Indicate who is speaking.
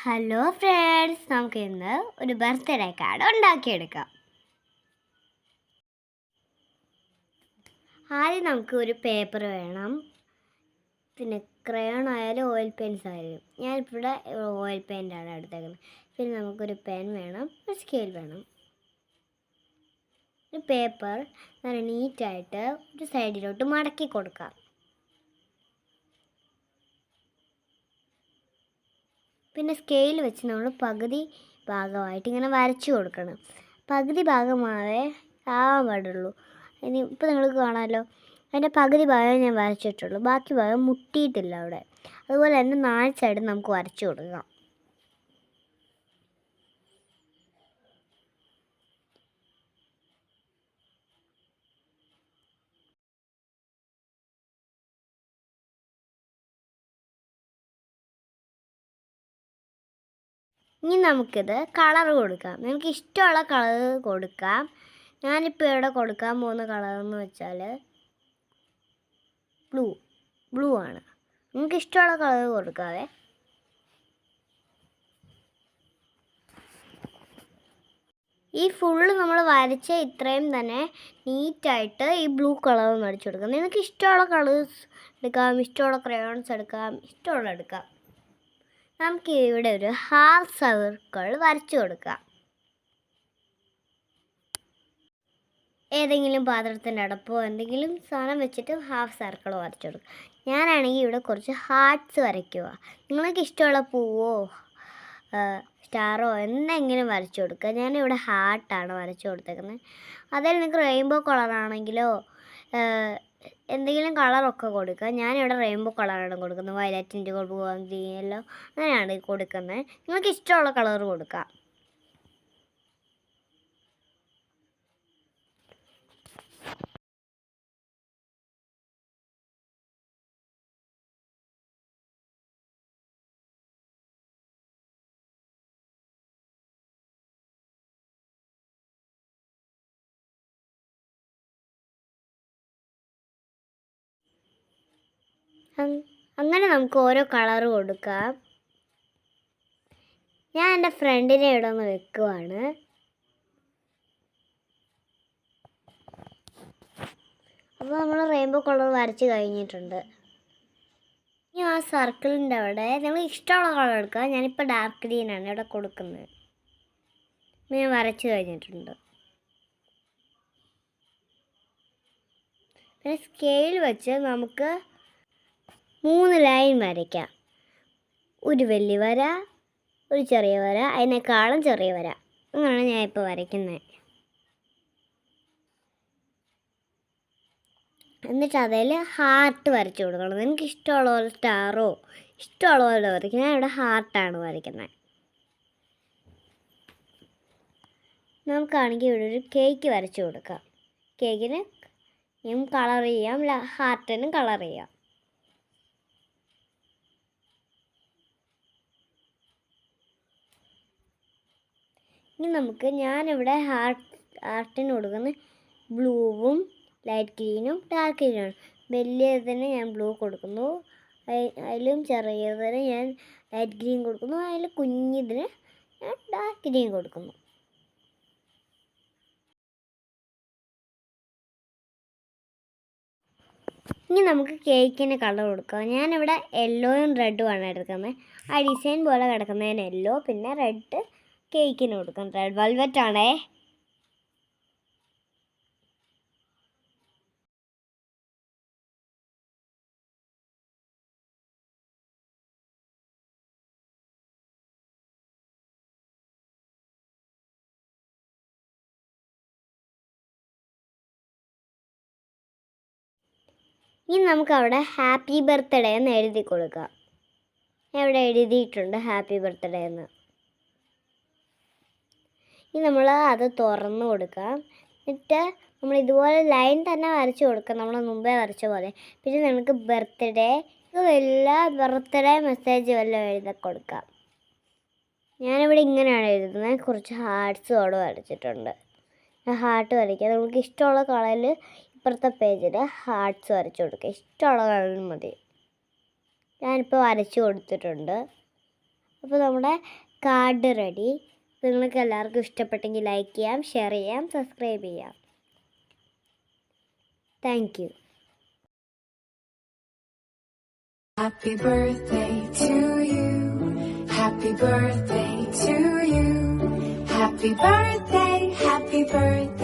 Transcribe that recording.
Speaker 1: Hello friends, നമുക്ക് ഇന്ന് ഒരു ബർത്ത്ഡേ കാർഡ് ഉണ്ടാക്കിയെടുക്കാം. ആദ്യം നമുക്ക് ഒരു പേപ്പർ വേണം, പിന്നെ ക്രയോൺ ആയാലും ഓയിൽ പെയിൻസ് ആയാലും. ഞാനിവിടെ ഓയിൽ പെയിൻ്റാണ് എടുത്തേക്കുന്നത്. പിന്നെ നമുക്കൊരു പെൻ വേണം, ഒരു സ്കെയിൽ വേണം. ഒരു പേപ്പർ നല്ല നീറ്റായിട്ട് ഒരു സൈഡിലോട്ട് മടക്കി കൊടുക്കാം. പിന്നെ സ്കെയിൽ വെച്ച് നമ്മൾ പകുതി ഭാഗമായിട്ട് ഇങ്ങനെ വരച്ചു കൊടുക്കണം. പകുതി ഭാഗമാവേ ആവാൻ പാടുള്ളൂ. ഇനി ഇപ്പോൾ നിങ്ങൾക്ക് കാണാമല്ലോ, അതിൻ്റെ പകുതി ഭാഗം ഞാൻ വരച്ചിട്ടുള്ളൂ, ബാക്കി ഭാഗം മുട്ടിയിട്ടില്ല അവിടെ. അതുപോലെ തന്നെ 4 സൈഡും നമുക്ക് വരച്ചു കൊടുക്കാം. ഇനി നമുക്കിത് കളർ കൊടുക്കാം. നിങ്ങൾക്ക് ഇഷ്ടമുള്ള കളർ കൊടുക്കാം. ഞാനിപ്പോൾ ഇവിടെ കൊടുക്കാൻ പോകുന്ന കളറെന്ന് വെച്ചാൽ ബ്ലൂ ആണ്. നിങ്ങൾക്ക് ഇഷ്ടമുള്ള കളർ കൊടുക്കാവേ. ഈ ഫുള്ള് നമ്മൾ വരച്ച ഇത്രയും തന്നെ നീറ്റായിട്ട് ഈ ബ്ലൂ കളർ ഒന്ന് അടിച്ചു കൊടുക്കാം. നിങ്ങൾക്ക് ഇഷ്ടമുള്ള കളേഴ്സ് എടുക്കാം, ഇഷ്ടമുള്ള ക്രയോൺസ് എടുക്കാം, ഇഷ്ടമുള്ള എടുക്കാം. നമുക്ക് ഇവിടെ ഒരു ഹാഫ് സർക്കിൾ വരച്ചു കൊടുക്കാം. ഏതെങ്കിലും പാത്രത്തിൻ്റെ അടപ്പോ എന്തെങ്കിലും സാധനം വെച്ചിട്ട് ഹാഫ് സർക്കിൾ വരച്ചു കൊടുക്കുക. ഞാനാണെങ്കിൽ ഇവിടെ കുറച്ച് ഹാർട്ട്സ് വരയ്ക്കുക. നിങ്ങൾക്ക് ഇഷ്ടമുള്ള പൂവോ സ്റ്റാറോ എന്തെങ്കിലും വരച്ചു കൊടുക്കുക. ഞാനിവിടെ ഹാർട്ടാണ് വരച്ചു കൊടുത്തേക്കുന്നത്. അതിൽ നിങ്ങൾക്ക് റെയിൻബോ കളറാണെങ്കിലോ എന്തെങ്കിലും കളറൊക്കെ കൊടുക്കുക. ഞാനിവിടെ റെയിൻബോ കളറാണ് കൊടുക്കുന്നത്. വയലറ്റിൻ്റെ ഗ്രീൻ, യെല്ലോ അങ്ങനെയാണ് കൊടുക്കുന്നത്. നിങ്ങൾക്ക് ഇഷ്ടമുള്ള കളർ കൊടുക്കാം. അങ്ങനെ നമുക്ക് ഓരോ കളർ കൊടുക്കാം. ഞാൻ എൻ്റെ ഫ്രണ്ടിനെ ഇവിടെ ഒന്ന് വെക്കുവാണ്. അപ്പോൾ നമ്മൾ റെയിൻബോ കളർ വരച്ച് കഴിഞ്ഞിട്ടുണ്ട്. ഇനി ആ സർക്കിളിൻ്റെ അവിടെ നിങ്ങൾ ഇഷ്ടമുള്ള കളർ എടുക്കുക. ഞാനിപ്പോൾ ഡാർക്ക് ഗ്രീനാണ് ഇവിടെ കൊടുക്കുന്നത്. ഞാൻ വരച്ച് കഴിഞ്ഞിട്ടുണ്ട്. പിന്നെ സ്കെയിൽ വെച്ച് നമുക്ക് 3 ലൈൻ വരയ്ക്കാം. ഒരു വലിയ വര, ഒരു ചെറിയ വര, അതിനേക്കാളും ചെറിയ വര. അങ്ങനെയാണ് ഞാൻ ഇപ്പോൾ വരയ്ക്കുന്നത്. എന്നിട്ട് അതിൽ ഹാർട്ട് വരച്ചു കൊടുക്കണം. നിങ്ങൾക്ക് ഇഷ്ടമുള്ള പോലെ സ്റ്റാറോ ഇഷ്ടമുള്ള പോലെ വരയ്ക്കും. ഞാൻ ഇവിടെ ഹാർട്ടാണ് വരയ്ക്കുന്നത്. നമുക്കാണെങ്കിൽ ഇവിടെ ഒരു കേക്ക് വരച്ചു കൊടുക്കാം. കേക്കിന് കളർ ചെയ്യാം, ഹാർട്ടിനും കളർ ചെയ്യാം. ഇനി നമുക്ക് ഞാനിവിടെ ഹാർട്ടിന് കൊടുക്കുന്ന ബ്ലൂവും ലൈറ്റ് ഗ്രീനും ഡാർക്ക് ഗ്രീനുമാണ്. വലിയതിന് ഞാൻ ബ്ലൂ കൊടുക്കുന്നു, അതിലും ചെറിയതിന് ഞാൻ ലൈറ്റ് ഗ്രീൻ കൊടുക്കുന്നു, അതിൽ കുഞ്ഞിതിന് ഞാൻ ഡാർക്ക് ഗ്രീൻ കൊടുക്കുന്നു. ഇനി നമുക്ക് കേക്കിന് കളർ കൊടുക്കാം. ഞാനിവിടെ യെല്ലോയും റെഡുമാണ് എടുക്കുന്നത്. ആ ഡിസൈൻ പോലെ കിടക്കുന്നതിന് യെല്ലോ, പിന്നെ റെഡ് കേക്കിന് കൊടുക്കാം. റെഡ് വെൽവെറ്റ് ആണേ. ഇനി നമുക്കവിടെ ഹാപ്പി ബർത്ത്ഡേ എന്ന് എഴുതി കൊടുക്കാം. ഇവിടെ എഴുതിയിട്ടുണ്ട് ഹാപ്പി ബർത്ത്ഡേ എന്ന്. ഇനി നമ്മൾ അത് തുറന്ന് കൊടുക്കാം. എന്നിട്ട് നമ്മൾ ഇതുപോലെ ലൈൻ തന്നെ വരച്ച് കൊടുക്കാം, നമ്മൾ മുമ്പേ വരച്ച പോലെ. പിന്നെ നമുക്ക് ബർത്ത്ഡേ മെസ്സേജ് വല്ലതും എഴുതി കൊടുക്കാം. ഞാനിവിടെ ഇങ്ങനെയാണ് എഴുതുന്നത്. കുറച്ച് ഹാർട്ട്സ് അവിടെ വരച്ചിട്ടുണ്ട്. ഹാർട്ട് വരയ്ക്കുക. നമുക്ക് ഇഷ്ടമുള്ള കളറിൽ ഇപ്പുറത്തെ പേജിൽ ഹാർട്ട്സ് വരച്ച് കൊടുക്കുക. ഇഷ്ടമുള്ള കളറിൽ മതി. ഞാനിപ്പോൾ വരച്ച് കൊടുത്തിട്ടുണ്ട്. അപ്പോൾ നമ്മുടെ കാർഡ് റെഡി. നിങ്ങൾക്ക് എല്ലാവർക്കും ഇഷ്ടപ്പെട്ടെങ്കിൽ ലൈക്ക് ചെയ്യാം, ഷെയർ ചെയ്യാം, സബ്സ്ക്രൈബ് ചെയ്യാം. Thank you.
Speaker 2: Happy birthday to you. Happy birthday to you. Happy birthday, happy birthday.